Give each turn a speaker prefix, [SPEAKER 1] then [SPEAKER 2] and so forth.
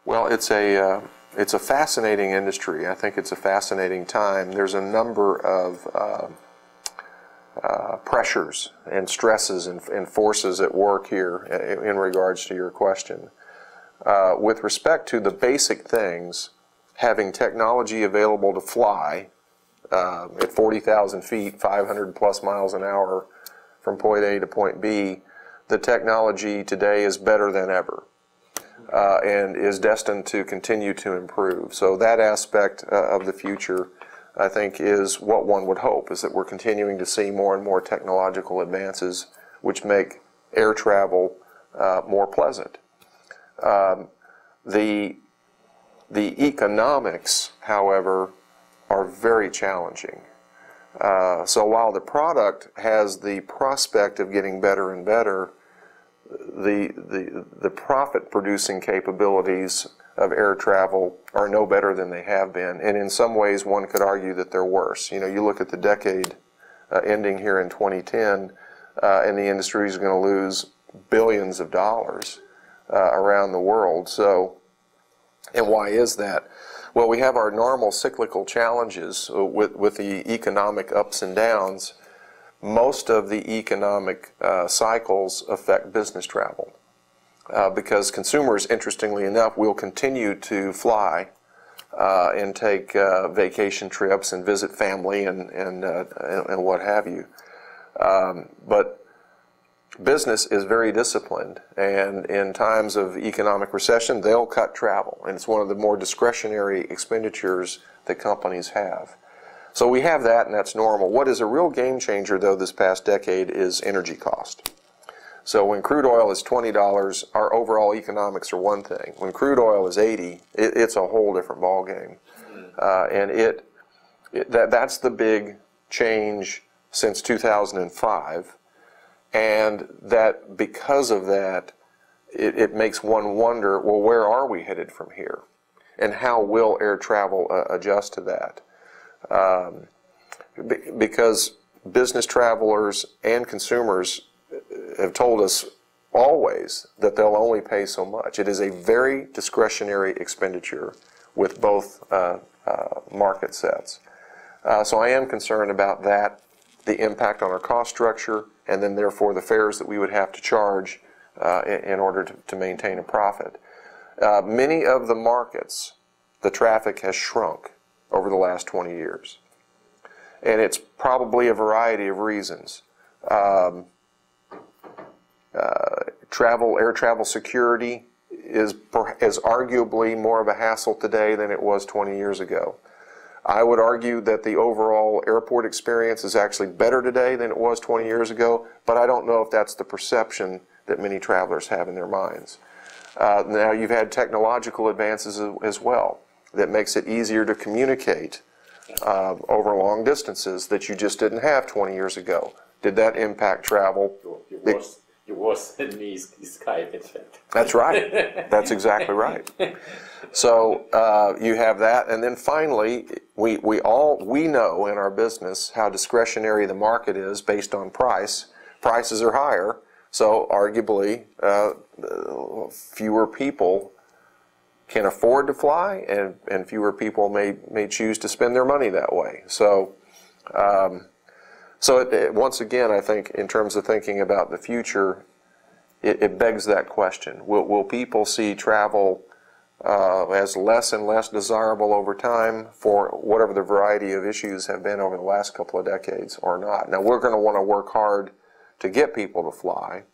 [SPEAKER 1] Well, it's a fascinating industry. I think it's a fascinating time. There's a number of pressures and stresses and forces at work here in regards to your question. With respect to the basic things, having technology available to fly at 40,000 feet, 500 plus miles an hour from point A to point B, the technology today is better than ever. And is destined to continue to improve. So that aspect of the future, I think, is what one would hope, is that we're continuing to see more and more technological advances which make air travel more pleasant. The economics, however, are very challenging. So while the product has the prospect of getting better and better, the profit-producing capabilities of air travel are no better than they have been, and in some ways one could argue that they're worse. You know, you look at the decade ending here in 2010, and the industry is going to lose billions of dollars around the world. So, and why is that? Well, we have our normal cyclical challenges with the economic ups and downs. Most of the economic cycles affect business travel because consumers, interestingly enough, will continue to fly and take vacation trips and visit family and what have you. But business is very disciplined, and in times of economic recession, they'll cut travel, and it's one of the more discretionary expenditures that companies have. So we have that, and that's normal. What is a real game changer, though, this past decade is energy cost. So when crude oil is $20, our overall economics are one thing. When crude oil is $80, it's a whole different ballgame. And that's the big change since 2005. And that because of that, it makes one wonder, well, where are we headed from here? And how will air travel adjust to that? Because business travelers and consumers have told us always that they'll only pay so much. It is a very discretionary expenditure with both market sets. So I am concerned about that, the impact on our cost structure, and then therefore the fares that we would have to charge in order to maintain a profit. Many of the markets, the traffic has shrunk over the last 20 years. And it's probably a variety of reasons. Air travel security is arguably more of a hassle today than it was 20 years ago. I would argue that the overall airport experience is actually better today than it was 20 years ago, but I don't know if that's the perception that many travelers have in their minds. Now you've had technological advances as well that makes it easier to communicate over long distances that you just didn't have 20 years ago. Did that impact travel?
[SPEAKER 2] You was in me Skype, in fact.
[SPEAKER 1] That's right. That's exactly right. So you have that, and then finally, we know in our business how discretionary the market is based on price. Prices are higher, so arguably fewer people can afford to fly, and fewer people may choose to spend their money that way. So, once again, I think in terms of thinking about the future, it begs that question: Will people see travel as less and less desirable over time for whatever the variety of issues have been over the last couple of decades, or not? Now, we're going to want to work hard to get people to fly.